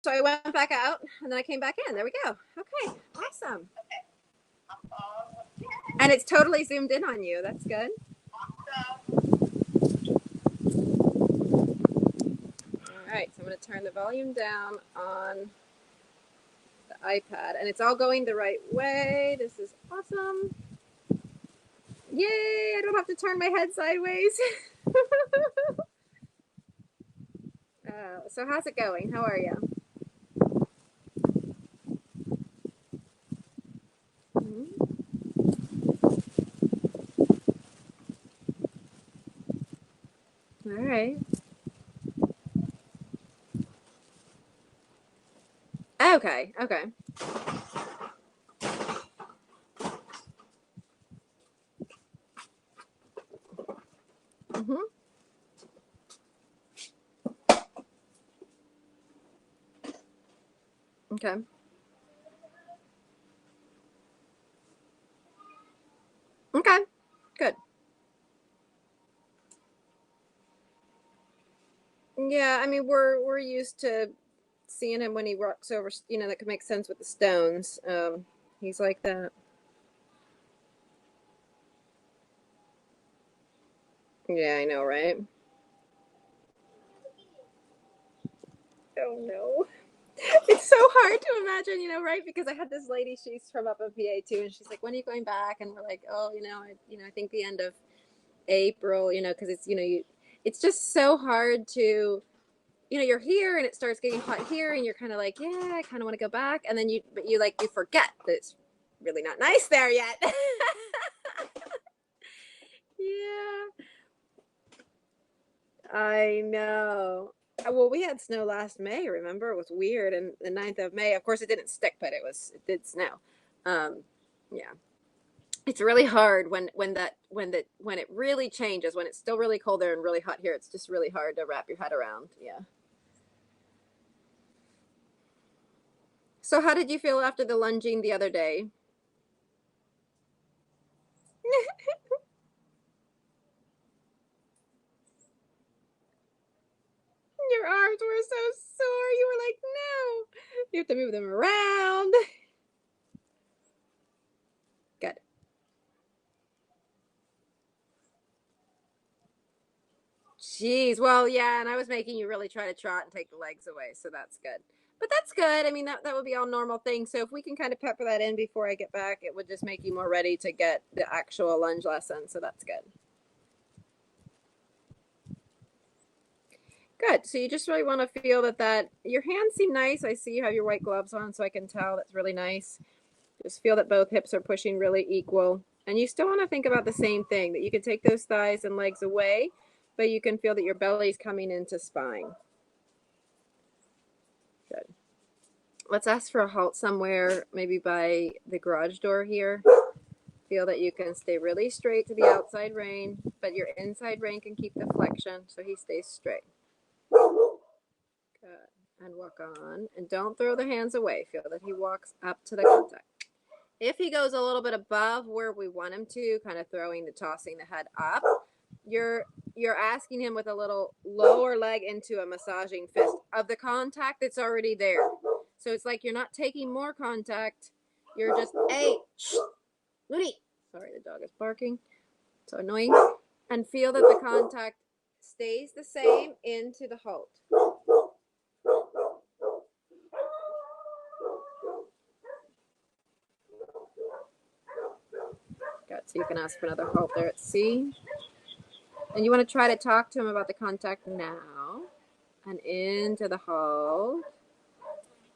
So I went back out and then I came back in. There we go. Okay, awesome. And it's totally zoomed in on you. That's good. All right, so I'm going to turn the volume down on the iPad, and it's all going the right way. This is awesome. Yay, I don't have to turn my head sideways. So how's it going? How are you? All right. Okay, okay. Mm-hmm. Okay. Okay, good. Yeah, I mean we're used to seeing him when he walks over, you know, that could make sense with the stones. He's like that. Yeah, I know, right? Oh no. It's so hard to imagine, you know, right? Because I had this lady, she's from up in PA too, and she's like, "When are you going back?" And we're like, "Oh, I think the end of April, you know, because it's, it's just so hard to, you're here and it starts getting hot here, and you're kind of like, yeah, I kind of want to go back, and then but you forget that it's really not nice there yet." Yeah, I know. Well, we had snow last May, remember? It was weird. And the 9th of May, of course, it didn't stick, but it did snow. Um, yeah. It's really hard when it really changes, when it's still really cold there and really hot here. It's just really hard to wrap your head around. Yeah. So how did you feel after the lunging the other day? Your arms were so sore. You were like, no. You have to move them around. Good. Jeez. Well, yeah, and I was making you really try to trot and take the legs away, so that's good. But that's good. I mean, that would be all normal things. So if we can kind of pepper that in before I get back, it would just make you more ready to get the actual lunge lesson. So that's good. Good. So you just really want to feel that your hands seem nice. I see you have your white gloves on, so I can tell that's really nice. Just feel that both hips are pushing really equal. And you still want to think about the same thing, that you can take those thighs and legs away, but you can feel that your belly's coming into spine. Good. Let's ask for a halt somewhere, maybe by the garage door here. Feel that you can stay really straight to the outside rein, but your inside rein can keep the flexion so he stays straight. Good. And walk on. And don't throw the hands away. Feel that he walks up to the contact. If he goes a little bit above where we want him to, kind of tossing the head up, you're asking him with a little lower leg into a massaging fist of the contact that's already there. So it's like you're not taking more contact. You're just, hey, shh, Moody. Sorry, the dog is barking. So annoying. And feel that the contact stays the same into the halt. Good. So you can ask for another halt there at C. And you want to try to talk to him about the contact now. And into the hold.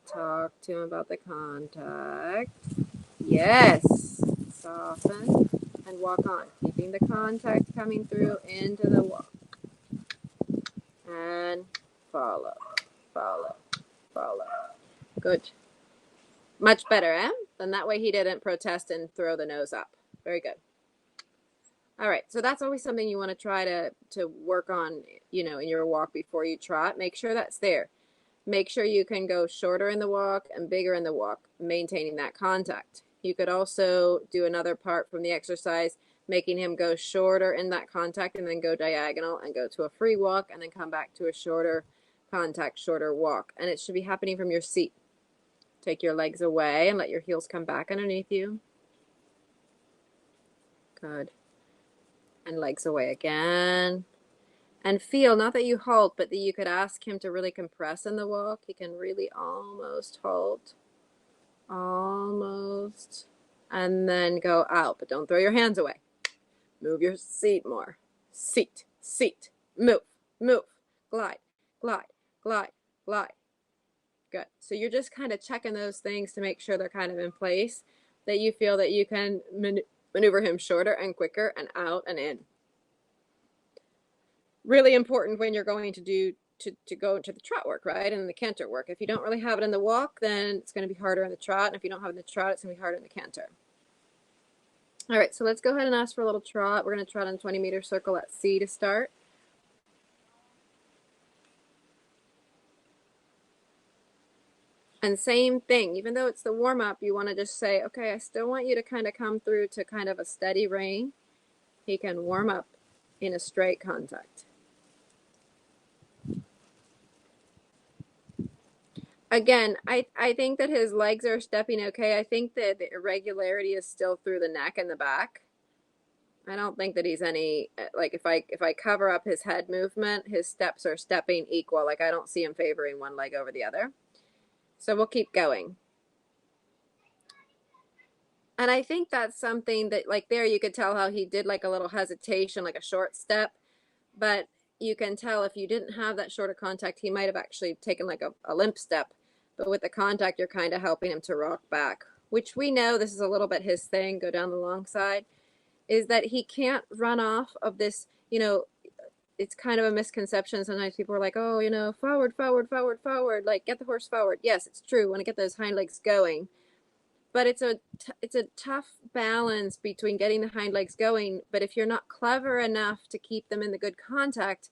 Talk to him about the contact. Yes. Soften and walk on. Keeping the contact coming through into the walk. And follow. Follow. Follow. Good. Much better, eh? Then that way he didn't protest and throw the nose up. Very good. All right, so that's always something you want to try to work on, in your walk before you trot. Make sure that's there. Make sure you can go shorter in the walk and bigger in the walk, maintaining that contact. You could also do another part from the exercise, making him go shorter in that contact and then go diagonal and go to a free walk and then come back to a shorter contact, shorter walk. And it should be happening from your seat. Take your legs away and let your heels come back underneath you. Good. And legs away again. And feel, not that you halt, but that you could ask him to really compress in the walk. He can really almost halt. Almost. And then go out, but don't throw your hands away. Move your seat more. Seat, seat. Move, move. Glide, glide, glide, glide. Good. So you're just kind of checking those things to make sure they're kind of in place, that you feel that you can maneuver him shorter and quicker and out and in. Really important when you're going to go into the trot work, right? And the canter work. If you don't really have it in the walk, then it's going to be harder in the trot. And if you don't have it in the trot, it's going to be harder in the canter. All right, so let's go ahead and ask for a little trot. We're going to trot in a 20-meter circle at C to start. And same thing, even though it's the warm-up, you want to just say, okay, I still want you to kind of come through to kind of a steady rein. He can warm up in a straight contact. Again, I think that his legs are stepping okay. I think that the irregularity is still through the neck and the back. I don't think that he's any, like if I cover up his head movement, his steps are stepping equal. Like I don't see him favoring one leg over the other. So we'll keep going. And I think that's something that, like there, you could tell how he did like a little hesitation, like a short step. But you can tell if you didn't have that shorter contact, he might have actually taken like a limp step. But with the contact, you're kind of helping him to rock back, which we know this is a little bit his thing, go down the long side, is that he can't run off of this, you know, it's kind of a misconception. Sometimes people are like, oh, you know, forward, forward, forward, forward, like get the horse forward. Yes, it's true. Want to get those hind legs going. But it's a tough balance between getting the hind legs going. But if you're not clever enough to keep them in the good contact,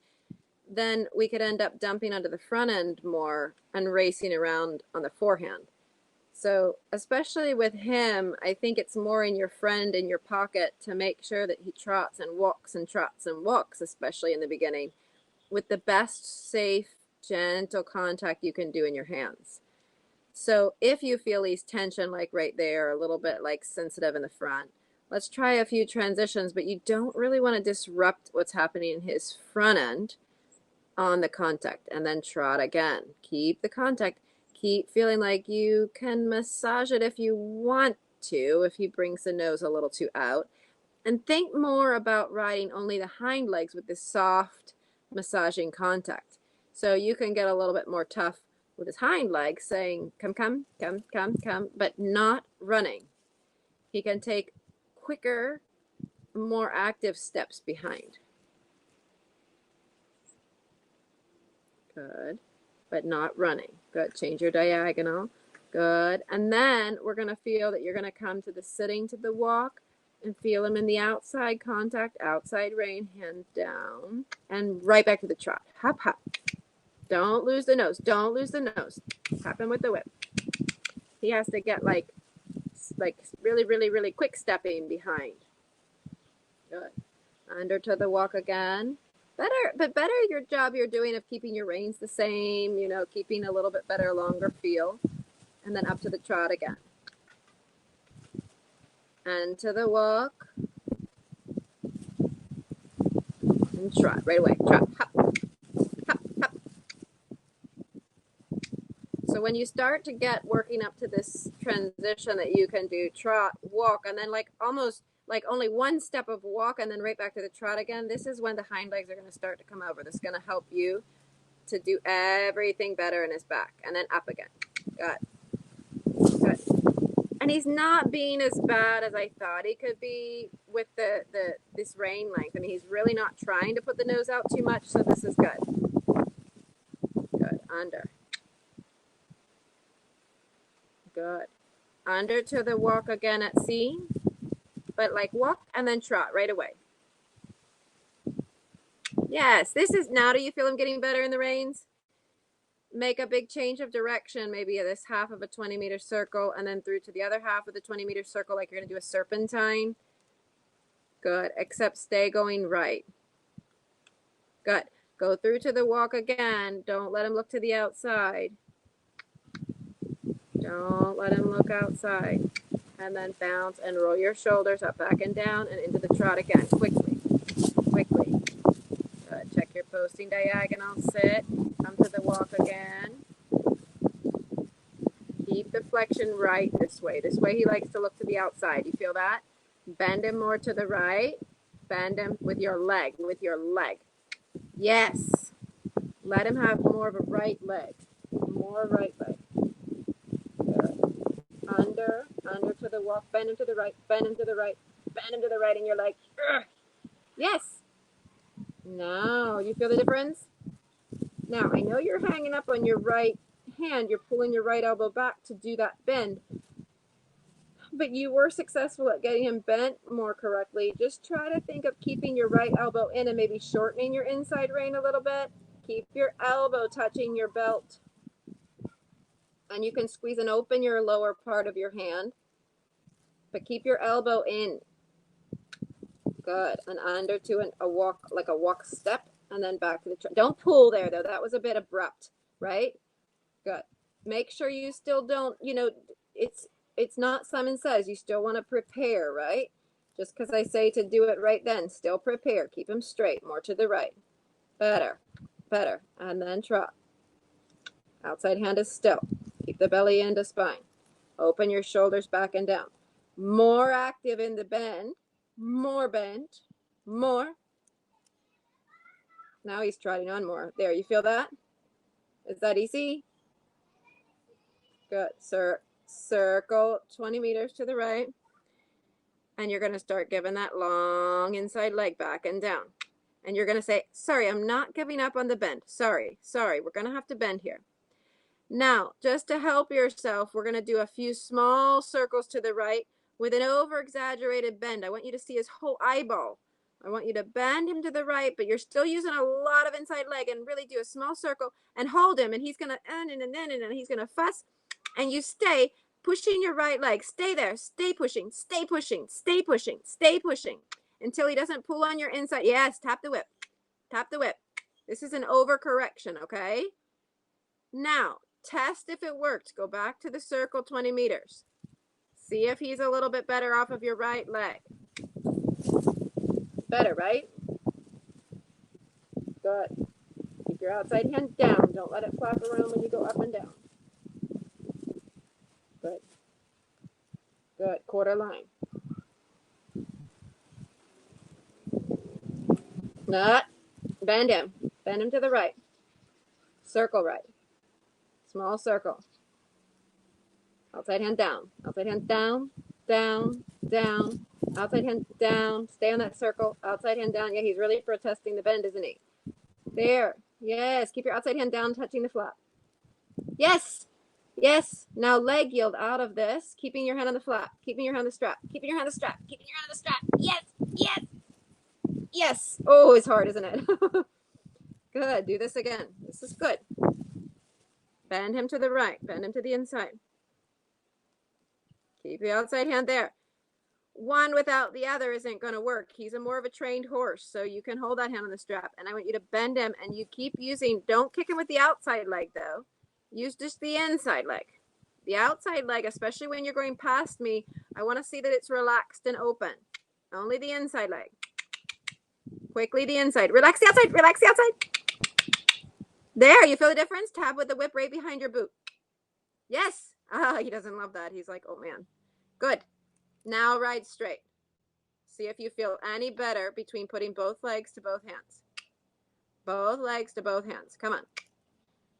then we could end up dumping onto the front end more and racing around on the forehand. So especially with him, I think it's more in your friend in your pocket to make sure that he trots and walks and trots and walks, especially in the beginning, with the best, safe, gentle contact you can do in your hands. So if you feel he's tension, like right there, a little bit like sensitive in the front, let's try a few transitions, but you don't really want to disrupt what's happening in his front end on the contact, and then trot again. Keep the contact. Keep feeling like you can massage it if you want to, if he brings the nose a little too out. And think more about riding only the hind legs with this soft massaging contact. So you can get a little bit more tough with his hind legs, saying, come, come, come, come, come, but not running. He can take quicker, more active steps behind. Good. But not running. Good. Change your diagonal. Good. And then we're going to feel that you're going to come to the sitting to the walk and feel him in the outside contact, outside rein, hand down, and right back to the trot. Hop, hop. Don't lose the nose. Don't lose the nose. Tap him with the whip. He has to get like really, really, really quick stepping behind. Good. Under to the walk again. Better your job you're doing of keeping your reins the same, you know, keeping a little bit better, longer feel. And then up to the trot again. And to the walk. And trot right away. Trot. Hop. Hop. Hop. So when you start to get working up to this transition that you can do trot, walk, and then like almost like only one step of walk and then right back to the trot again, this is when the hind legs are going to start to come over. This is going to help you to do everything better in his back. And then up again. Good. Good. And he's not being as bad as I thought he could be with this rein length. I mean, he's really not trying to put the nose out too much, so this is good. Good. Under. Good. Under to the walk again at C. But like walk and then trot right away. Yes, this is, now do you feel him getting better in the reins? Make a big change of direction, maybe this half of a 20-meter circle and then through to the other half of the 20-meter circle like you're going to do a serpentine. Good, except stay going right. Good. Go through to the walk again. Don't let him look to the outside. Don't let him look outside. And then bounce and roll your shoulders up, back and down, and into the trot again. Quickly. Quickly. Good. Check your posting diagonal. Sit. Come to the walk again. Keep the flexion right this way. This way he likes to look to the outside. You feel that? Bend him more to the right. Bend him with your leg. With your leg. Yes. Let him have more of a right leg. More right leg. Good. Under to the walk. Bend him to the right. Bend him to the right. Bend him to the right in your leg. Yes. Now, you feel the difference? Now, I know you're hanging up on your right hand. You're pulling your right elbow back to do that bend. But you were successful at getting him bent more correctly. Just try to think of keeping your right elbow in and maybe shortening your inside rein a little bit. Keep your elbow touching your belt. And you can squeeze and open your lower part of your hand. But keep your elbow in. Good. And under to a walk, like a walk step, and then back to the trot. Don't pull there, though. That was a bit abrupt, right? Good. Make sure you still don't, it's not Simon Says. You still want to prepare, right? Just because I say to do it right then, still prepare. Keep him straight, more to the right. Better, better. And then trot. Outside hand is still. Keep the belly into spine. Open your shoulders back and down. More active in the bend. More bent. More. Now he's trotting on more. There, you feel that? Is that easy? Good. Circle 20 meters to the right. And you're going to start giving that long inside leg back and down. And you're going to say, sorry, I'm not giving up on the bend. Sorry, we're going to have to bend here. Now, just to help yourself, we're going to do a few small circles to the right with an over-exaggerated bend. I want you to see his whole eyeball. I want you to bend him to the right, but you're still using a lot of inside leg, and really do a small circle and hold him, and he's going to, and he's going to fuss, and you stay pushing your right leg. Stay there. Stay pushing. Stay pushing. Stay pushing. Stay pushing until he doesn't pull on your inside. Yes, tap the whip. Tap the whip. This is an overcorrection, okay? Now, test if it worked. Go back to the circle 20 meters. See if he's a little bit better off of your right leg. Better, right? Good. Keep your outside hand down. Don't let it flap around when you go up and down. Good. Good. Quarter line. Not. Bend him. Bend him to the right. Circle right. Small circle. Outside hand down. Outside hand down. Down. Down. Outside hand down. Stay on that circle. Outside hand down. Yeah, he's really protesting the bend, isn't he? There. Yes. Keep your outside hand down, touching the flap. Yes. Yes. Now leg yield out of this. Keeping your hand on the flap. Keeping your hand on the strap. Keeping your hand on the strap. Keeping your hand on the strap. Yes. Yes. Yes. Oh, it's hard, isn't it? Good. Do this again. This is good. Bend him to the right. Bend him to the inside. Keep the outside hand there. One without the other isn't going to work. He's more of a trained horse, so you can hold that hand on the strap. And I want you to bend him, and you keep using, don't kick him with the outside leg, though. Use just the inside leg. The outside leg, especially when you're going past me, I want to see that it's relaxed and open. Only the inside leg. Quickly the inside. Relax the outside. Relax the outside. There, you feel the difference? Tap with the whip right behind your boot. Yes. He doesn't love that. He's like, oh, man. Good. Now ride straight. See if you feel any better between putting both legs to both hands. Both legs to both hands. Come on.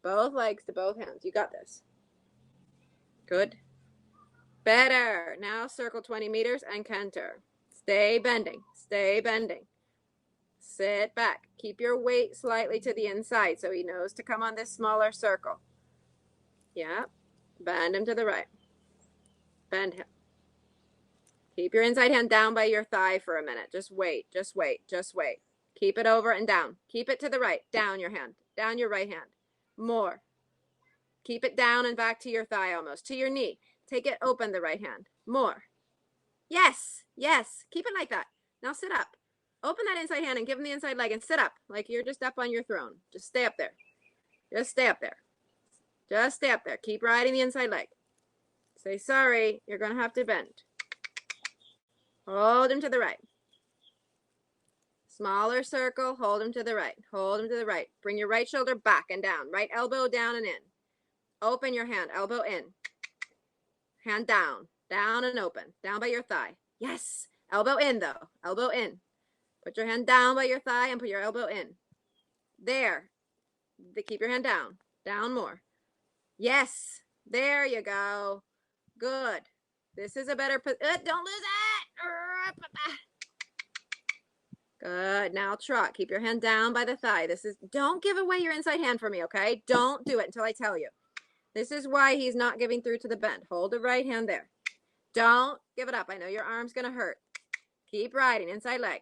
Both legs to both hands. You got this. Good. Better. Now circle 20 meters and canter. Stay bending. Stay bending. Sit back. Keep your weight slightly to the inside so he knows to come on this smaller circle. Yeah. Bend him to the right. Bend him. Keep your inside hand down by your thigh for a minute. Just wait. Just wait. Just wait. Keep it over and down. Keep it to the right. Down your hand. Down your right hand. More. Keep it down and back to your thigh almost. To your knee. Take it open the right hand. More. Yes. Yes. Keep it like that. Now sit up. Open that inside hand and give him the inside leg and sit up like you're just up on your throne. Just stay up there. Just stay up there. Just stay up there. Keep riding the inside leg. Say, sorry, you're going to have to bend. Hold him to the right. Smaller circle, hold him to the right. Hold him to the right. Bring your right shoulder back and down. Right elbow down and in. Open your hand, elbow in. Hand down. Down and open. Down by your thigh. Yes. Elbow in though. Elbow in. Put your hand down by your thigh and put your elbow in. There. Keep your hand down. Down more. Yes. There you go. Good. This is a better, don't lose it. Good. Now trot. Keep your hand down by the thigh. Don't give away your inside hand for me, okay? Don't do it until I tell you. This is why he's not giving through to the bend. Hold the right hand there. Don't give it up. I know your arm's going to hurt. Keep riding. Inside leg.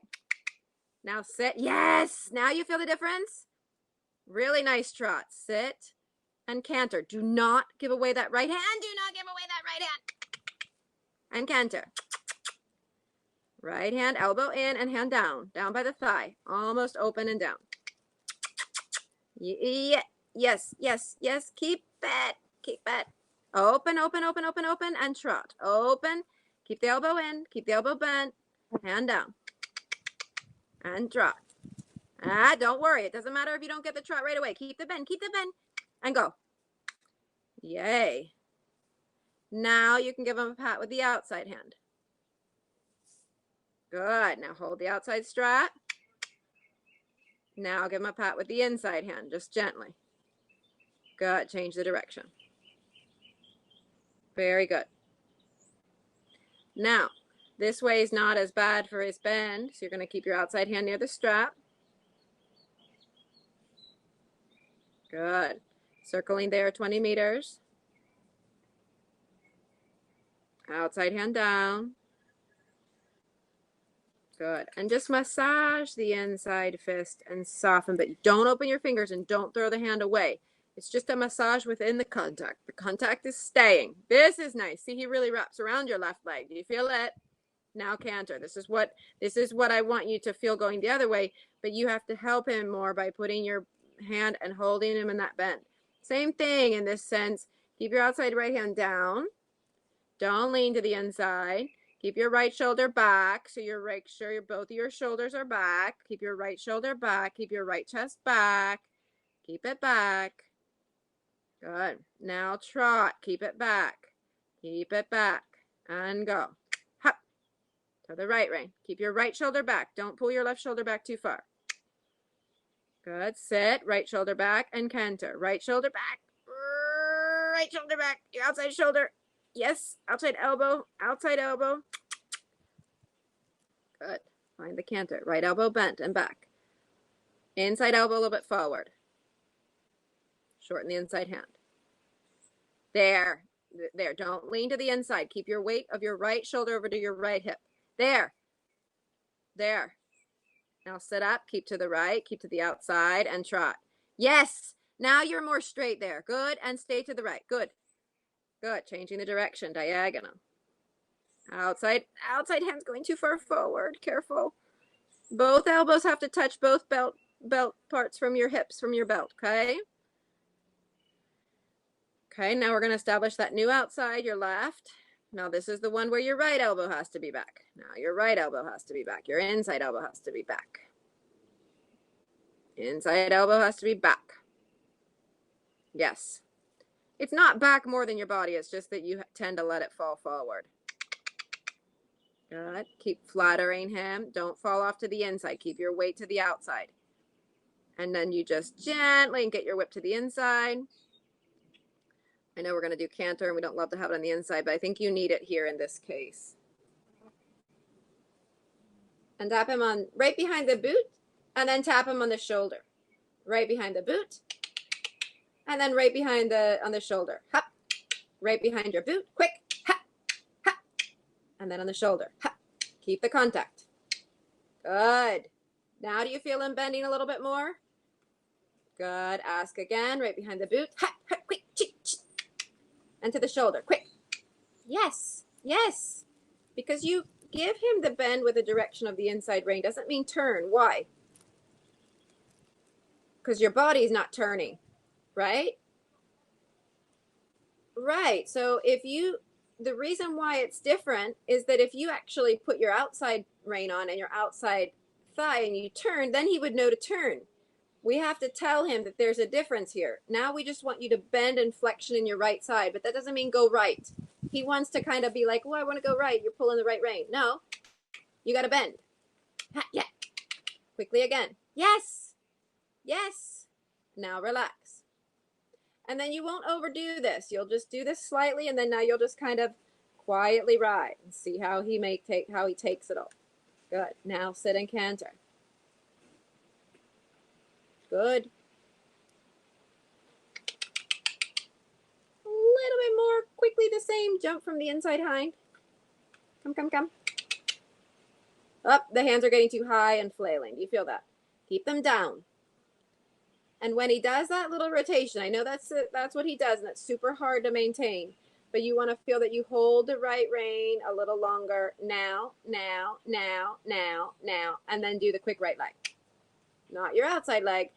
Now sit. Yes. Now you feel the difference? Really nice trot. Sit and canter. Do not give away that right hand. Do not give away that right hand. And canter. Right hand, elbow in and hand down. Down by the thigh. Almost open and down. Yeah. Yes, yes, yes. Keep it. Keep it. Open, open, open, open, open, and trot. Open. Keep the elbow in. Keep the elbow bent. Hand down. And trot. Don't worry. It doesn't matter if you don't get the trot right away. Keep the bend. Keep the bend. And go. Yay. Now you can give him a pat with the outside hand. Good. Now hold the outside strap. Now give him a pat with the inside hand, just gently. Good. Change the direction. Very good. Now, this way is not as bad for his bend, so you're going to keep your outside hand near the strap. Good. Circling there 20 meters. Outside hand down. Good. And just massage the inside fist and soften, but don't open your fingers and don't throw the hand away. It's just a massage within the contact. The contact is staying. This is nice. See, he really wraps around your left leg. Do you feel it? Now canter. This is what I want you to feel going the other way, but you have to help him more by putting your hand and holding him in that bend. Same thing in this sense. Keep your outside right hand down. Don't lean to the inside. Keep your right shoulder back, so you're make sure both of your shoulders are back. Keep your right shoulder back. Keep your right chest back. Keep it back. Good. Now trot. Keep it back. Keep it back. And go. Hop. To the right rein. Keep your right shoulder back. Don't pull your left shoulder back too far. Good. Sit. Right shoulder back and canter. Right shoulder back. Right shoulder back. Your outside shoulder. Yes. Outside elbow. Outside elbow. Good. Find the canter. Right elbow bent and back. Inside elbow a little bit forward. Shorten the inside hand. There. There. Don't lean to the inside. Keep your weight of your right shoulder over to your right hip. There. There. Now sit up. Keep to the right. Keep to the outside and trot. Yes. Now you're more straight there. Good. And stay to the right. Good. Good. Changing the direction. Diagonal. Outside hand's going too far forward. Careful. Both elbows have to touch both belt parts from your hips, from your belt. Okay. Okay. Now we're going to establish that new outside, your left. Now this is the one where your right elbow has to be back. Now your right elbow has to be back. Your inside elbow has to be back. Inside elbow has to be back. Yes. It's not back more than your body. It's just that you tend to let it fall forward. Good. Keep flattering him. Don't fall off to the inside. Keep your weight to the outside. And then you just gently get your whip to the inside. I know we're going to do canter and we don't love to have it on the inside, but I think you need it here in this case. And tap him on right behind the boot and then tap him on the shoulder. Right behind the boot. And then right behind on the shoulder. Hop. Right behind your boot. Quick. Hop. Hop. And then on the shoulder. Hop. Keep the contact. Good. Now do you feel him bending a little bit more? Good. Ask again. Right behind the boot. Hop. Hop. Quick. And to the shoulder. Quick. Yes. Yes. Because you give him the bend with the direction of the inside rein doesn't mean turn. Why? Because your body's not turning, right? Right. So if you, the reason why it's different is that if you actually put your outside rein on and your outside thigh and you turn, then he would know to turn. We have to tell him that there's a difference here. Now we just want you to bend and flexion in your right side, but that doesn't mean go right. He wants to kind of be like, well, I want to go right. You're pulling the right rein. No, you got to bend. Ha, yeah. Quickly again. Yes. Yes. Now relax. And then you won't overdo this. You'll just do this slightly, and then now you'll just kind of quietly ride and see how he takes it all. Good. Now sit and canter. Good. A little bit more quickly the same. Jump from the inside hind. Come, come, come. Up, the hands are getting too high and flailing. Do you feel that? Keep them down. And when he does that little rotation, I know that's what he does, and that's super hard to maintain. But you want to feel that you hold the right rein a little longer. Now, now, now, now, now, and then do the quick right leg. Not your outside leg,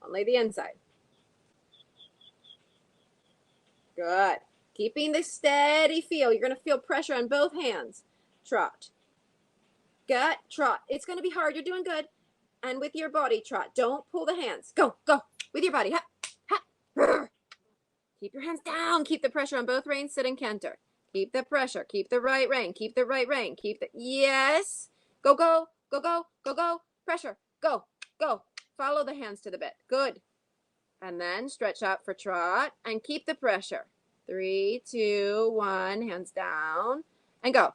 only the inside. Good. Keeping the steady feel. You're going to feel pressure on both hands. Trot. Gut, trot. It's going to be hard. You're doing good. And with your body, trot. Don't pull the hands. Go, go. With your body. Ha, ha. Brr. Keep your hands down. Keep the pressure on both reins. Sit and canter. Keep the pressure. Keep the right rein. Keep the right rein. Keep the... Yes. Go, go. Go, go. Go, go. Pressure. Go. Go. Follow the hands to the bit. Good. And then stretch out for trot and keep the pressure. 3, 2, 1. Hands down. And go.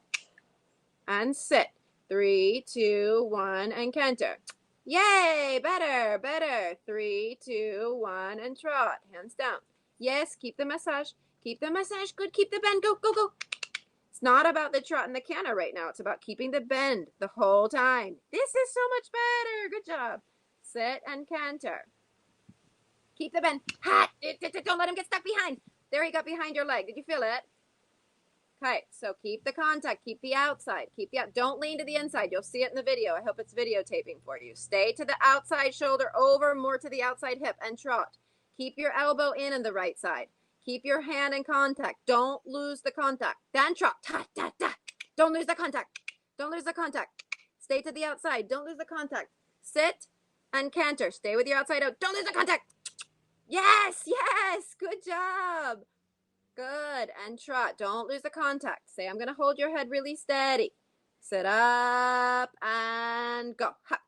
And sit. 3, 2, 1. And canter. Yay! Better, better. 3, 2, 1. And trot. Hands down. Yes, keep the massage. Keep the massage. Good. Keep the bend. Go, go, go. It's not about the trot and the canter right now. It's about keeping the bend the whole time. This is so much better. Good job. Sit and canter. Keep the bend. Ha! Don't let him get stuck behind. There he got behind your leg. Did you feel it? Okay, so keep the contact. Keep the outside. Keep the out. Don't lean to the inside. You'll see it in the video. I hope it's videotaping for you. Stay to the outside shoulder, over more to the outside hip, and trot. Keep your elbow in the right side. Keep your hand in contact. Don't lose the contact. Then trot. Ta, ta, ta. Don't lose the contact. Don't lose the contact. Stay to the outside. Don't lose the contact. Sit and canter. Stay with your outside out. Don't lose the contact. Yes, yes. Good job. Good. And trot. Don't lose the contact. Say, I'm going to hold your head really steady. Sit up and go. Ha.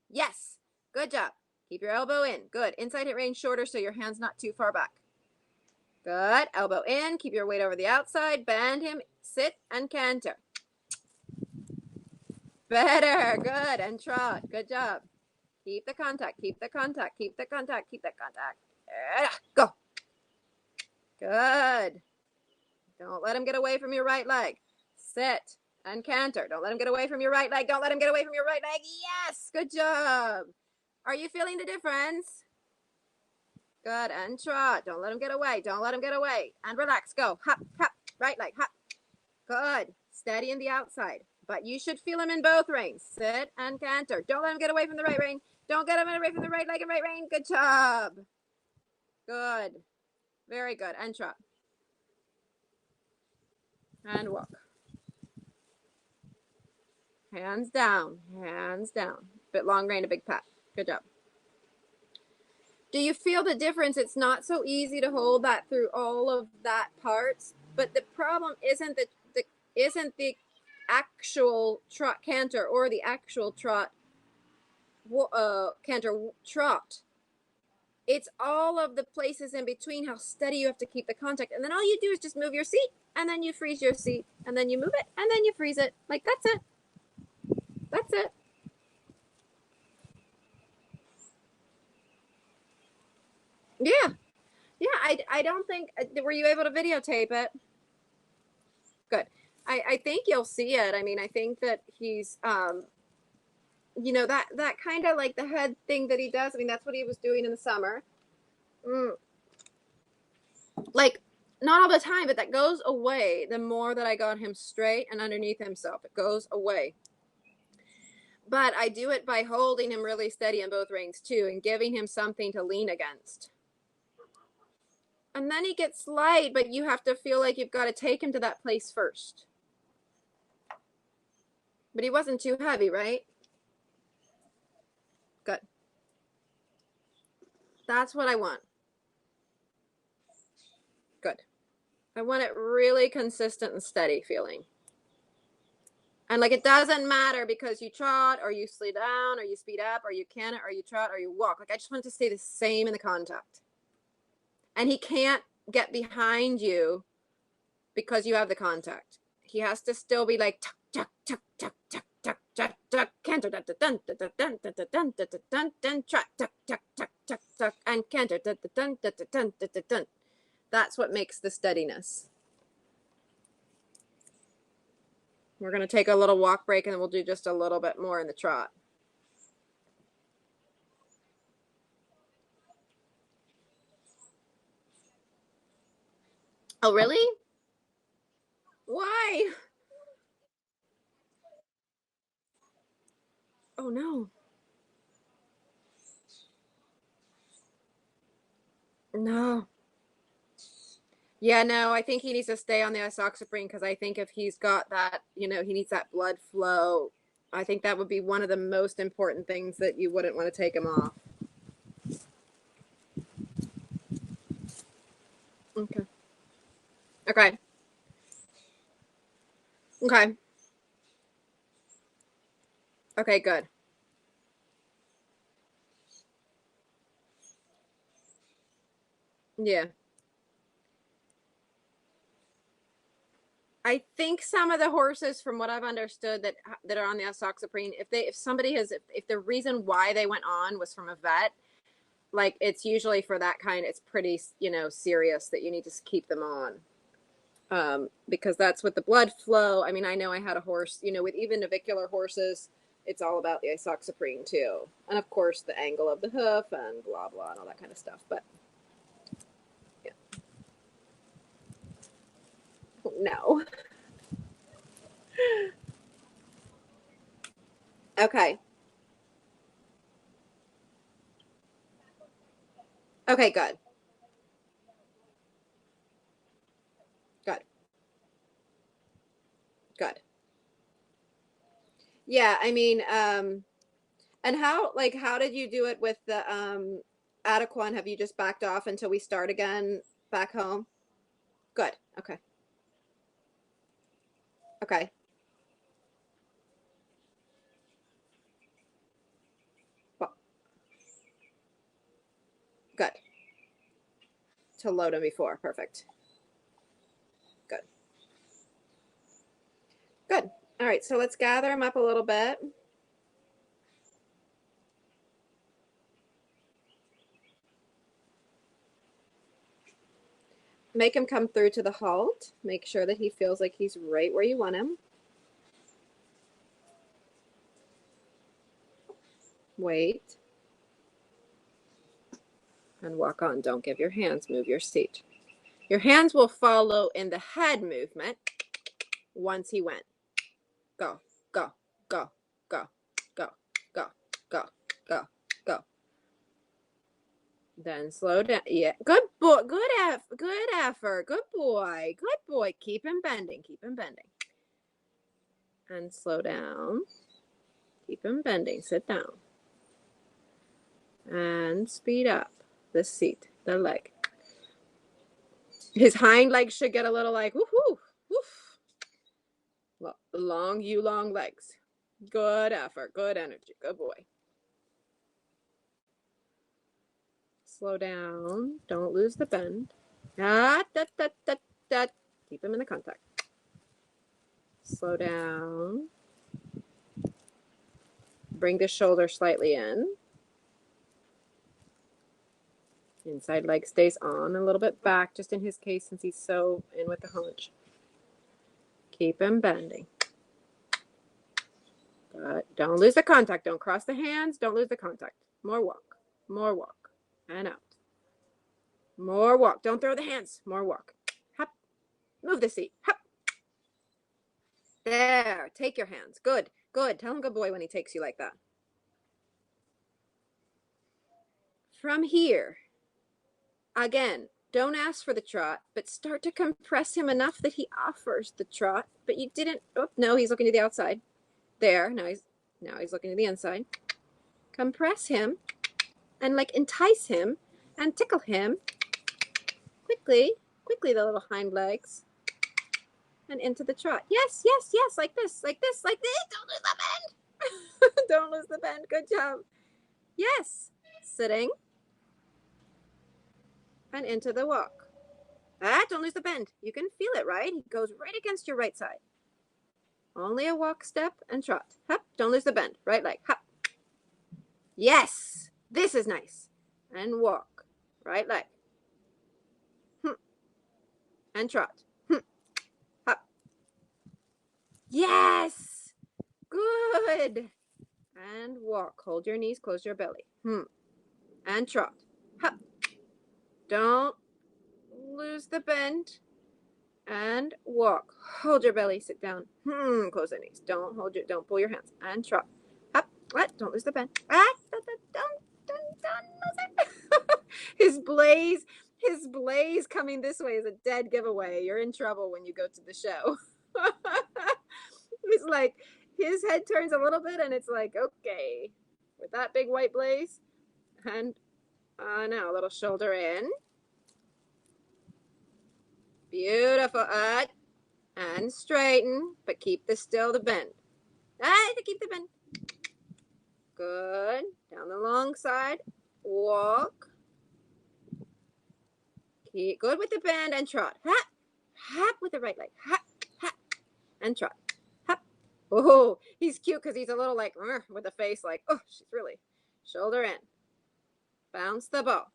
Yes. Good job. Keep your elbow in. Good. Inside hip range shorter so your hand's not too far back. Good. Elbow in. Keep your weight over the outside. Bend him. Sit and canter. Better. Good. And trot. Good job. Keep the contact. Keep the contact. Keep the contact. Keep the contact. Go. Good. Don't let him get away from your right leg. Sit and canter. Don't let him get away from your right leg. Don't let him get away from your right leg. Yes. Good job. Are you feeling the difference? Good. And trot. Don't let him get away. Don't let him get away. And relax. Go. Hop, hop. Right leg. Hop. Good. Steady in the outside. But you should feel him in both reins. Sit and canter. Don't let him get away from the right rein. Don't get him away from the right leg and right rein. Good job. Good. Very good. And trot. And walk. Hands down. Hands down. Bit long rein, a big pat. Good job. Do you feel the difference? It's not so easy to hold that through all of that parts, but the problem isn't the actual trot canter or the actual trot canter trot. It's all of the places in between, how steady you have to keep the contact, and then all you do is just move your seat, and then you freeze your seat, and then you move it, and then you freeze it. Like, that's it. That's it. Yeah. Yeah, I don't think, were you able to videotape it? Good. I think you'll see it. I mean, I think that he's, you know, that kind of like the head thing that he does. I mean, that's what he was doing in the summer. Like, Not all the time, but that goes away the more that I got him straight and underneath himself. It goes away. But I do it by holding him really steady in both reins too and giving him something to lean against. And then he gets light, but you have to feel like you've got to take him to that place first. But he wasn't too heavy, right? Good. That's what I want. Good. I want it really consistent and steady feeling. And like it doesn't matter because you trot or you slow down or you speed up or you can or you trot or you walk. Like I just want it to stay the same in the contact. And he can't get behind you because you have the contact. He has to still be like tuck, tuck, tuck, tuck, tuck, tuck, tuck, tuck, canter, dun, dun, dun, dun, dun, dun, dun, dun, dun, dun, trot, tuck, tuck, tuck, tuck, tuck, and canter, dun, dun, dun, dun, dun, dun, dun, dun. That's what makes the steadiness. We're going to take a little walk break and then we'll do just a little bit more in the trot. Oh, really? Why? Oh, no. No. Yeah, no, I think he needs to stay on the isoxaprine because I think if he's got that, you know, he needs that blood flow. I think that would be one of the most important things that you wouldn't want to take him off. Okay. Okay. Okay. Okay, good. Yeah. I think some of the horses, from what I've understood, that are on the isoxaprine, if somebody has if the reason why they went on was from a vet, like it's usually for that kind, it's pretty serious that you need to keep them on, because that's what the blood flow. I mean, I know I had a horse, with even navicular horses, it's all about the isoxaprine too, and of course the angle of the hoof and blah blah and all that kind of stuff. But yeah, no. Okay. Okay, good. Good. Good. Yeah, I mean, and how did you do it with the Adequan? Have you just backed off until we start again back home? Good. Okay. Okay. Well, good. To load them before. Perfect. Good. Good. All right, so let's gather them up a little bit. Make him come through to the halt. Make sure that he feels like he's right where you want him. Wait. And walk on. Don't give your hands. Move your seat. Your hands will follow in the head movement once he went. Go, go, go, go, go, go, go, go, go. Then slow down. Yeah, good boy. Good effort. Good boy. Good boy. Keep him bending. Keep him bending. And slow down. Keep him bending. Sit down. And speed up the seat, the leg. His hind legs should get a little like woohoo, woof. Long legs. Good effort. Good energy. Good boy. Slow down. Don't lose the bend. Ah, da, da, da, da. Keep him in the contact. Slow down. Bring the shoulder slightly in. Inside leg stays on, a little bit back, just in his case since he's so in with the haunch. Keep him bending. Good. Don't lose the contact. Don't cross the hands. Don't lose the contact. More walk. More walk. And out. More walk. Don't throw the hands. More walk. Move the seat. Hop. There. Take your hands. Good. Good. Tell him good boy when he takes you like that. From here, again, don't ask for the trot, but start to compress him enough that he offers the trot. But you didn't. Oh no, he's looking to the outside. There. Now he's looking to the inside. Compress him and like entice him and tickle him quickly, the little hind legs, and into the trot. Yes, yes, yes, like this, like this, like this. Don't lose the bend. Don't lose the bend. Good job. Yes. Sitting and into the walk. Ah, don't lose the bend. You can feel it, right? He goes right against your right side. Only a walk, step, and trot. Hop. Don't lose the bend. Right leg. Hop. Yes. This is nice. And walk. Right leg. And trot. Hop. Yes. Good. And walk. Hold your knees. Close your belly. And trot. Hop. Don't lose the bend. And walk. Hold your belly. Sit down. Close the knees. Don't pull your hands. And trot. Hop. What? Don't lose the bend. Don't lose it. His blaze coming this way is a dead giveaway. You're in trouble when you go to the show. It's like his head turns a little bit and it's like, okay, with that big white blaze. And now a little shoulder in. Beautiful. And straighten, but keep the bend. To keep the bend. Good. Down the long side. Walk. Keep good with the bend and trot. Hop. Hop with the right leg. Hop. Hop. And trot. Hop. Oh, he's cute because he's a little like with a face like, oh, she's really. Shoulder in. Bounce the ball.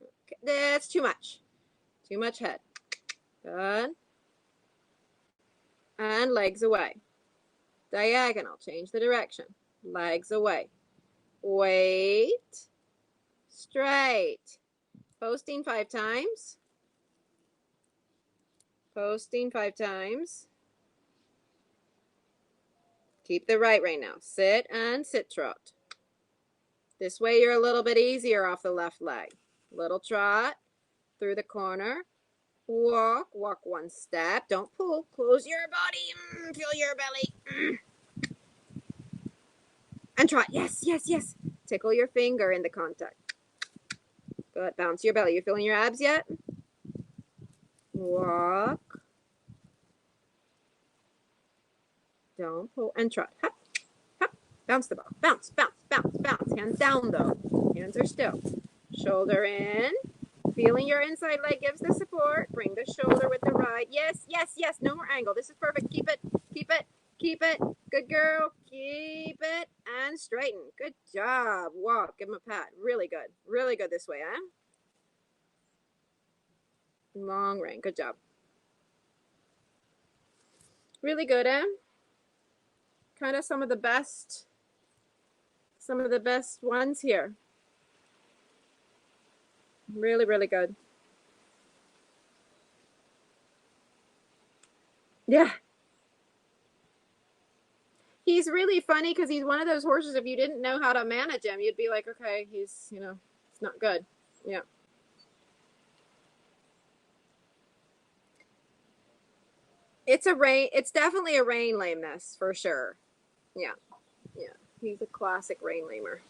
Okay. That's too much. Too much head. Good. And legs away. Diagonal. Change the direction. Legs away. Wait. Straight. Posting 5 times. Posting 5 times. Keep the right rein now. Sit and sit trot. This way you're a little bit easier off the left leg. Little trot through the corner. Walk. Walk 1 step. Don't pull. Close your body. Feel your belly. And trot. Yes, yes, yes. Tickle your finger in the contact. Good. Bounce your belly. You feeling your abs yet? Walk. Don't pull. And trot. Hop. Hop. Bounce the ball. Bounce, bounce, bounce, bounce. Hands down though. Hands are still. Shoulder in. Feeling your inside leg gives the support. Bring the shoulder with the right. Yes, yes, yes. No more angle. This is perfect. Keep it. Keep it. Keep it. Good girl. Keep it. And straighten. Good job. Walk. Give him a pat. Really good. Really good this way, huh? Long rein. Good job. Really good, eh? Kind of some of the best ones here. Really, really good. Yeah. He's really funny because he's one of those horses, if you didn't know how to manage him, you'd be like, okay, he's, it's not good. Yeah. It's definitely a rein lameness for sure. Yeah. Yeah. He's a classic rein lamer.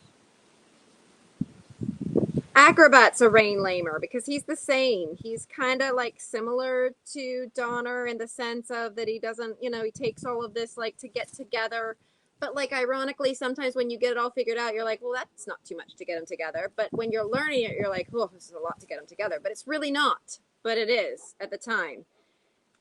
Acrobat's a rein lamer because he's the same. He's kind of like similar to Donner in the sense of that he doesn't, he takes all of this like to get together. But like ironically, sometimes when you get it all figured out, you're like, well, that's not too much to get them together. But when you're learning it, you're like, oh, this is a lot to get them together. But it's really not. But it is at the time.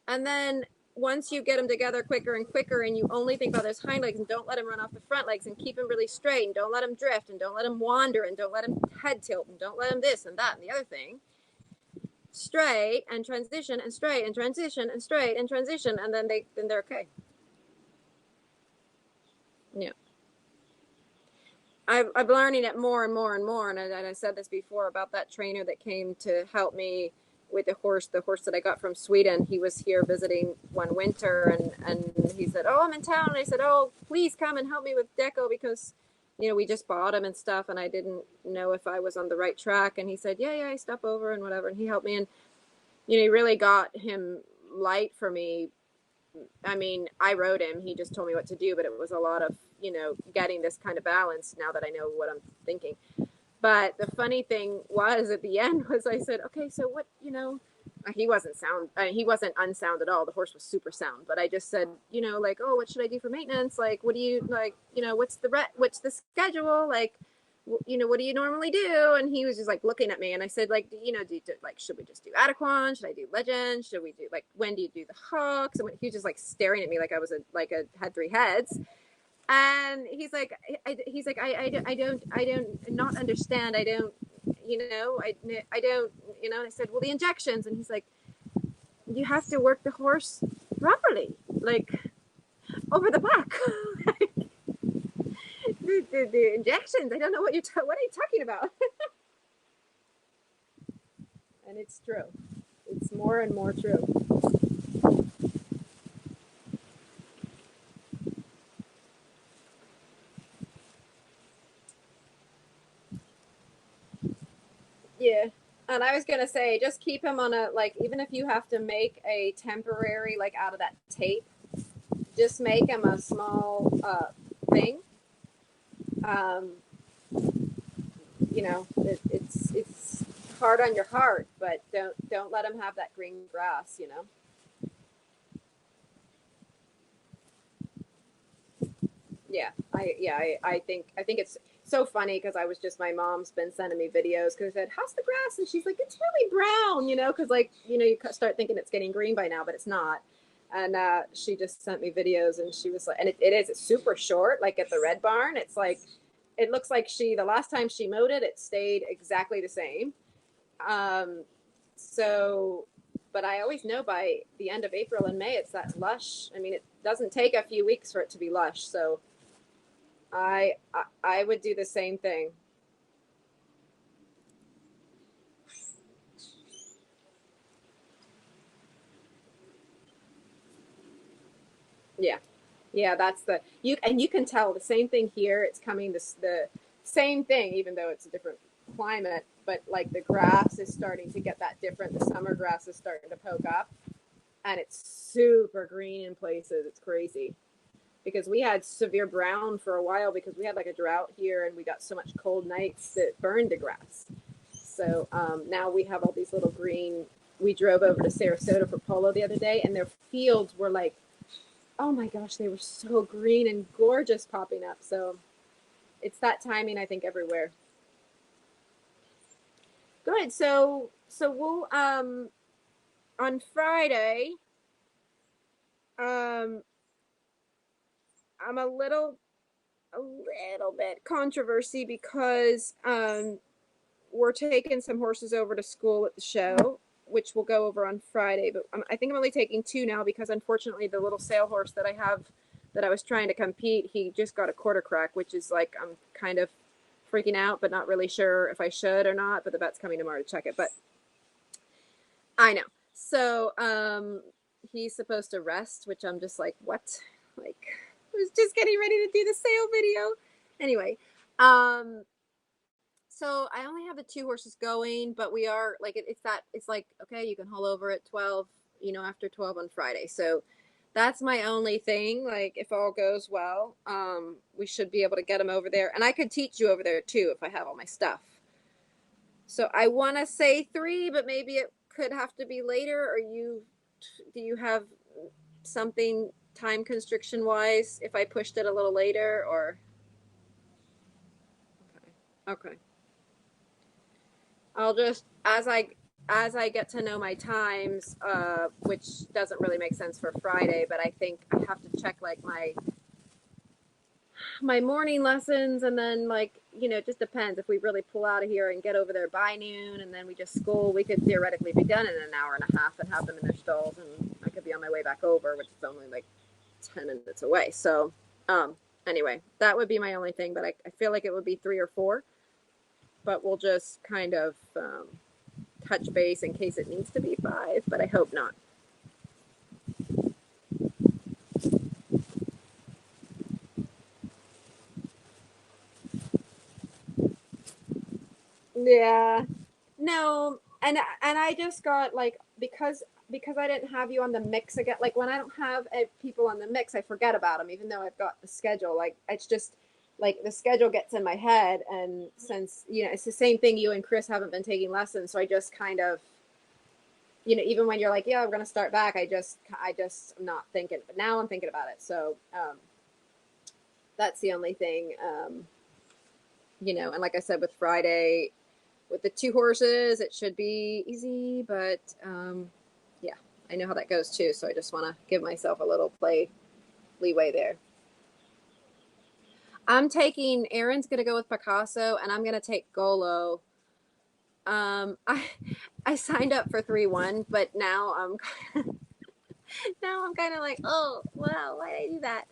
And then once you get them together quicker and quicker and you only think about those hind legs and don't let him run off the front legs and keep him really straight and don't let him drift and don't let him wander and don't let him head tilt and don't let him this and that and the other thing. Straight and transition and straight and transition and straight and transition and then they're okay. Yeah. I'm learning it more and more and more. And I said this before about that trainer that came to help me with the horse that I got from Sweden. He was here visiting one winter, and he said, "Oh, I'm in town." And I said, "Oh, please come and help me with Deco because, you know, we just bought him and stuff, and I didn't know if I was on the right track." And he said, "Yeah, I stop over and whatever." And he helped me, and you know, he really got him light for me. I mean, I rode him. He just told me what to do, but it was a lot of, you know, getting this kind of balance now that I know what I'm thinking. But the funny thing was at the end was I said, okay, so what, you know, he wasn't unsound at all. The horse was super sound, but I just said, you know, like, oh, what should I do for maintenance? Like, what do you like, you know, what's the schedule? Like, you know, what do you normally do? And he was just like looking at me, and I said, like, you know, like, should we just do Adequan? Should I do Legend? Should we do like, when do you do the hooks? And he was just like staring at me like I was had three heads. And I don't not understand. I don't, you know, I don't, you know. And I said, well, the injections. And he's like, you have to work the horse properly, like over the back. The injections. I don't know what what are you talking about? And it's true. It's more and more true. Yeah. And I was gonna say, just keep him on a like, even if you have to make a temporary like out of that tape, just make him a small thing. Um, you know, it's hard on your heart, but don't let him have that green grass. You know. I think it's so funny because I was just my mom's been sending me videos because I said, how's the grass? And she's like, it's really brown, you know, because like, you know, you start thinking it's getting green by now, but it's not. And she just sent me videos, and she was like, and it's super short, like at the Red Barn. It's like, it looks like the last time she mowed it, it stayed exactly the same. Um, so, but I always know by the end of April and May, it's that lush. I mean, it doesn't take a few weeks for it to be lush. So, I would do the same thing. Yeah. Yeah, that's you can tell the same thing here. It's coming the same thing, even though it's a different climate, but like the grass is starting to get that different. The summer grass is starting to poke up, and it's super green in places. It's crazy because we had severe brown for a while because we had like a drought here, and we got so much cold nights that burned the grass. So now we have all these little green. We drove over to Sarasota for polo the other day, and their fields were like, oh my gosh, they were so green and gorgeous popping up. So it's that timing, I think, everywhere. Good. So we'll on Friday, um I'm a little bit controversy because we're taking some horses over to school at the show, which we'll go over on Friday. But I think I'm only taking two now because unfortunately the little sale horse that I have that I was trying to compete, he just got a quarter crack, which is like I'm kind of freaking out, but not really sure if I should or not. But the vet's coming tomorrow to check it. But I know. So he's supposed to rest, which I'm just like, what? Like, I was just getting ready to do the sale video. Anyway, so I only have the two horses going, but we are like it's like okay, you can haul over at 12, you know, after 12 on Friday. So that's my only thing. Like if all goes well, we should be able to get them over there, and I could teach you over there too if I have all my stuff. So I want to say three, but maybe it could have to be later. Or do you have something time constriction wise if I pushed it a little later or okay. Okay. I'll just as I get to know my times, which doesn't really make sense for Friday, but I think I have to check like my morning lessons, and then like you know it just depends if we really pull out of here and get over there by noon, and then we just school. We could theoretically be done in an hour and a half and have them in their stalls, and I could be on my way back over, which is only like 10 minutes away. So, um, anyway, that would be my only thing, but I feel like it would be three or four, but we'll just kind of touch base in case it needs to be 5, but I hope not. Yeah. No, and I just got like because I didn't have you on the mix again. Like when I don't have people on the mix, I forget about them, even though I've got the schedule. Like it's just like the schedule gets in my head, and since it's the same thing, you and Chris haven't been taking lessons, so I just kind of even when you're like, yeah, we're gonna start back, I just am not thinking, but now I'm thinking about it. So that's the only thing, and like I said with Friday. With the 2 horses, it should be easy, but yeah, I know how that goes too. So I just want to give myself a little leeway there. I'm taking, Aaron's going to go with Picasso, and I'm going to take Golo. I signed up for 3-1, but now I'm kind of like, oh, wow, why did I do that?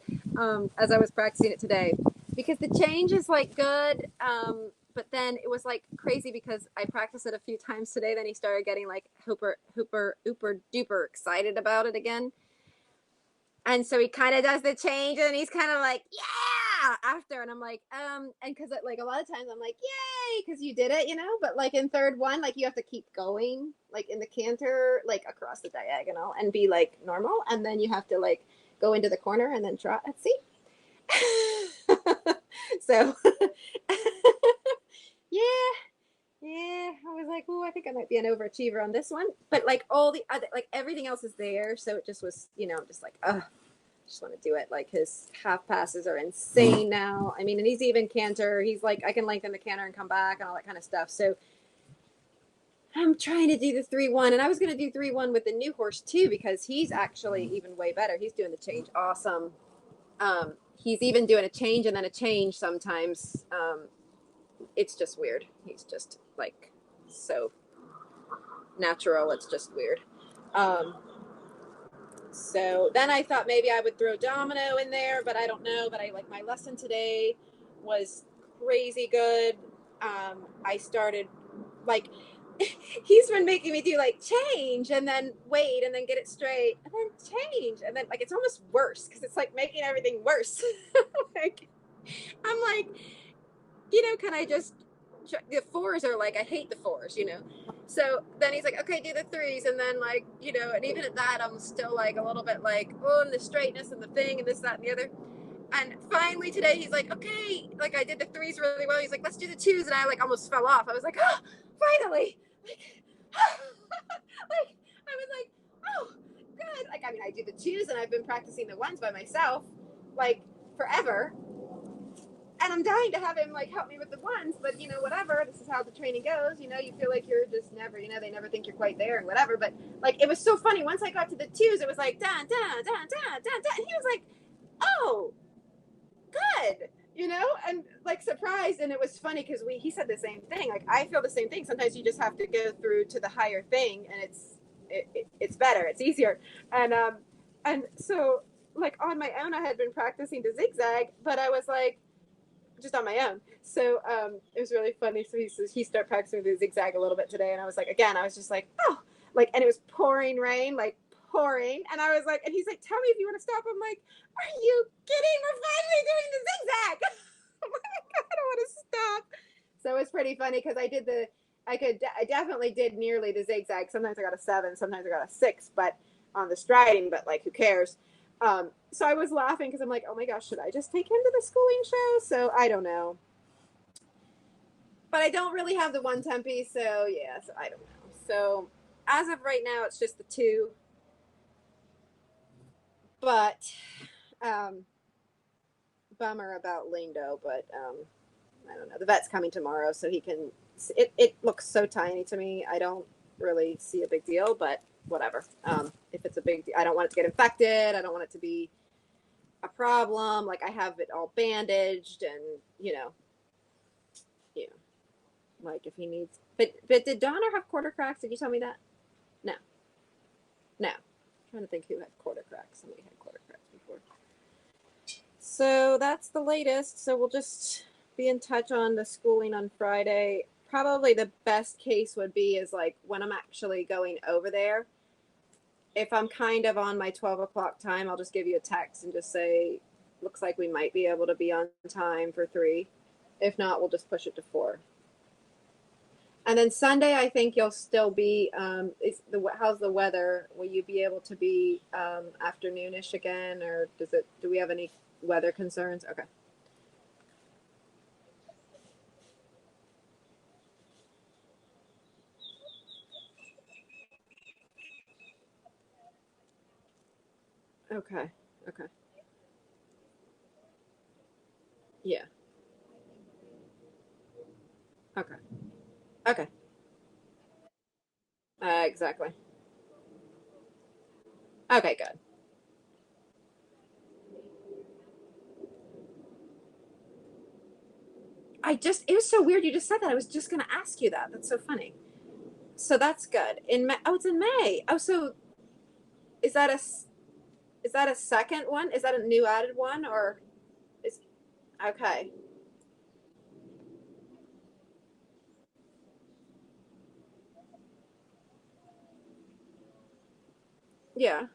As I was practicing it today, because the change is like good. But then it was like crazy because I practiced it a few times today. Then he started getting like hooper duper excited about it again. And so he kind of does the change and he's kind of like, yeah, after. And I'm like, and because like a lot of times I'm like, yay, because you did it, but like in 3rd one, like you have to keep going, like in the canter, like across the diagonal and be like normal. And then you have to like go into the corner and then trot. Let's see. So yeah, I was like, oh, I think I might be an overachiever on this one. But like all the other, like everything else is there. So it just was, I'm just like, I just want to do it. Like his half passes are insane now. I mean, and he's even canter. He's like, I can lengthen the canter and come back and all that kind of stuff. So I'm trying to do the 3-1. And I was going to do 3-1 with the new horse too, because he's actually even way better. He's doing the change. Awesome. He's even doing a change and then a change sometimes. It's just weird. He's just like so natural. It's just weird. So then I thought maybe I would throw Domino in there, but I don't know. But I like my lesson today was crazy good. I started like he's been making me do like change and then wait and then get it straight and then change and then like it's almost worse because it's like making everything worse. Like I'm like, can I just the 4s are like I hate the 4s. So then he's like, okay, do the 3s, and then like and even at that I'm still like a little bit like, oh, and the straightness and the thing and this, that, and the other. And finally today he's like, okay, like I did the 3s really well. He's like, let's do the 2s, and I like almost fell off. I was like, oh, finally, like, like I was like, oh, good. Like I mean, I do the 2s, and I've been practicing the 1s by myself, like forever. And I'm dying to have him like help me with the 1s, but whatever. This is how the training goes. You feel like you're just never, they never think you're quite there and whatever. But like it was so funny. Once I got to the 2s, it was like dun dun dun dun dun dun. And he was like, oh, good, and like surprised. And it was funny because he said the same thing. Like I feel the same thing. Sometimes you just have to go through to the higher thing, and it's better. It's easier. And so like on my own, I had been practicing to zigzag, but I was like, just on my own. So it was really funny. So he started practicing the zigzag a little bit today, and I was like, again, I was just like, oh, like, and it was pouring rain, like pouring, and I was like, and he's like, tell me if you want to stop. I'm like, are you kidding? We're finally doing the zigzag. I'm like, I don't want to stop. So it was pretty funny because I definitely did nearly the zigzag. Sometimes I got a 7, sometimes I got a 6, but on the striding, but like, who cares? So I was laughing because I'm like, oh my gosh, should I just take him to the schooling show? So I don't know. But I don't really have the 1 Tempe, so yeah, so I don't know. So as of right now, it's just the 2. But bummer about Lindo, but I don't know. The vet's coming tomorrow, so he can. It looks so tiny to me. I don't really see a big deal, but whatever. If it's a big deal, I don't want it to get infected. I don't want it to be a problem. Like I have it all bandaged, and like if he needs. But did Donner have quarter cracks? Did you tell me that? No. I'm trying to think who had quarter cracks. Somebody had quarter cracks before. So that's the latest. So we'll just be in touch on the schooling on Friday. probably the best case would be is like when I'm actually going over there. If I'm kind of on my 12 o'clock time, I'll just give you a text and just say, looks like we might be able to be on time for 3. If not, we'll just push it to 4. And then Sunday, I think you'll still be. How's the weather? Will you be able to be afternoonish again, or does it? Do we have any weather concerns? Okay. Okay. Okay. Yeah. Okay. Okay. Exactly. Okay. Good. It was so weird. You just said that. I was just gonna ask you that. That's so funny. So that's good. In May. Oh, it's in May. Oh, so is that a is that a second one? Is that a new added one or is okay? Yeah.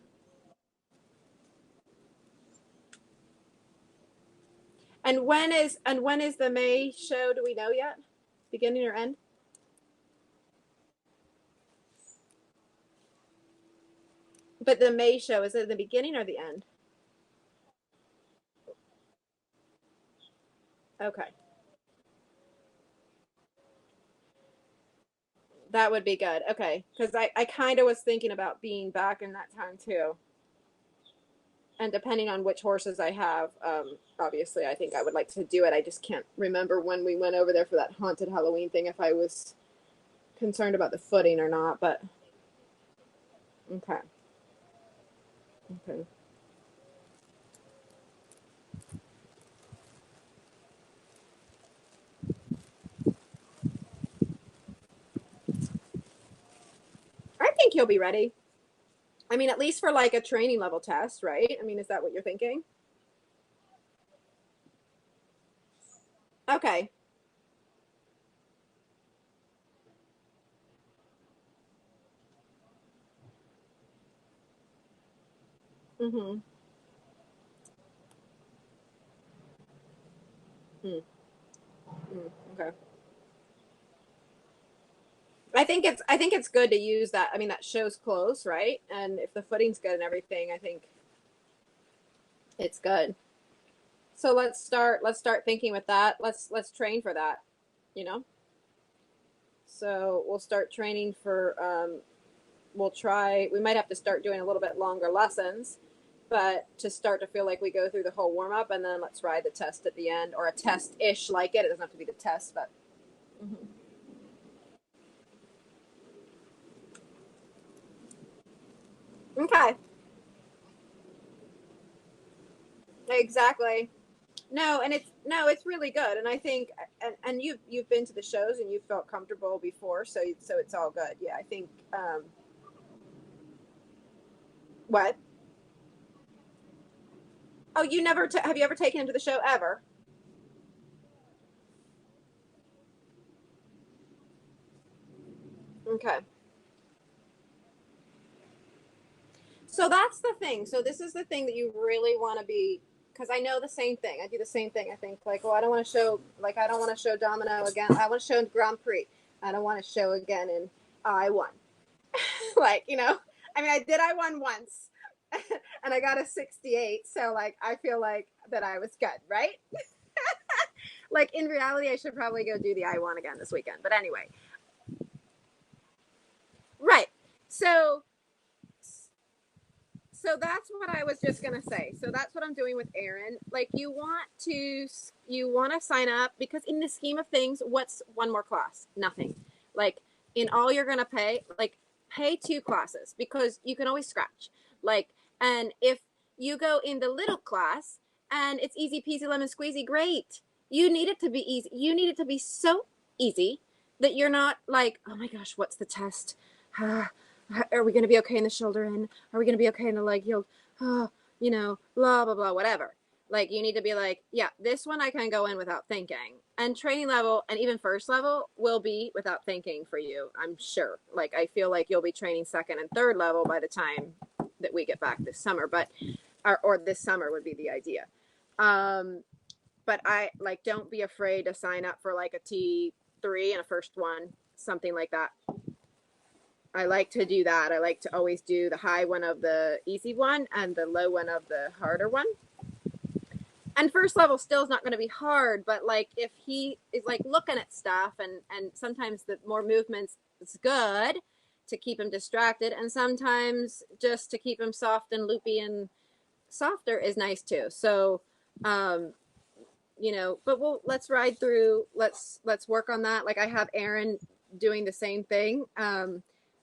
And when is the May show? Do we know yet? Beginning or end? But the May show, is it the beginning or the end? Okay. That would be good. Okay. Because I kind of was thinking about being back in that time too. And depending on which horses I have, obviously, I think I would like to do it. I just can't remember when we went over there for that haunted Halloween thing if I was concerned about the footing or not. But okay. Okay. I think you'll be ready. I mean, at least for like a training level test, right? I mean, is that what you're thinking? Okay. Mm-hmm. Mm. Mm. Okay. I think it's good to use that. I mean, that shows close, right? And if the footing's good and everything, I think it's good. So let's start thinking with that. Let's train for that, you know? So we'll start training for we might have to start doing a little bit longer lessons, but to start to feel like we go through the whole warm up and then let's ride the test at the end or a test ish like it. It doesn't have to be the test, but mhm. Okay. Exactly. No, and it's really good, and I think and you've been to the shows and you felt comfortable before, so it's all good. Yeah, I think what? Oh, have you ever taken him to the show ever? Okay, so that's the thing. So this is the thing that you really want to be because I know the same thing. I do the same thing. I think like, well, I don't want to show Domino again. I want to show Grand Prix. I don't want to show again in I won. Like, I mean, I won once and I got a 68. So, like, I feel like that I was good, right? Like, in reality, I should probably go do the I won again this weekend. But anyway, right. So, so that's what I was just gonna say. So that's what I'm doing with Aaron. Like you want to sign up because in the scheme of things, what's one more class? Nothing. Like in all you're gonna pay, like pay 2 classes because you can always scratch. Like and if you go in the little class and it's easy peasy lemon squeezy, great. You need it to be easy. You need it to be so easy that you're not like, oh my gosh, what's the test? Are we going to be okay in the shoulder in? Are we going to be okay in the leg yield? Oh, blah, blah, blah, whatever. Like you need to be like, yeah, this one I can go in without thinking. And training level and even first level will be without thinking for you, I'm sure. Like I feel like you'll be training second and third level by the time that we get back this summer, but or this summer would be the idea. But I like don't be afraid to sign up for like a T3 and a first one, something like that. I like to do that. I like to always do the high one of the easy one and the low one of the harder one. And first level still is not going to be hard, but like if he is like looking at stuff and sometimes the more movements is good to keep him distracted, and sometimes just to keep him soft and loopy and softer is nice too. So um you know, but let's ride through, let's work on that. Like I have Erin doing the same thing,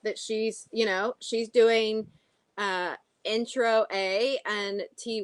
that she's, you know, she's doing intro A and T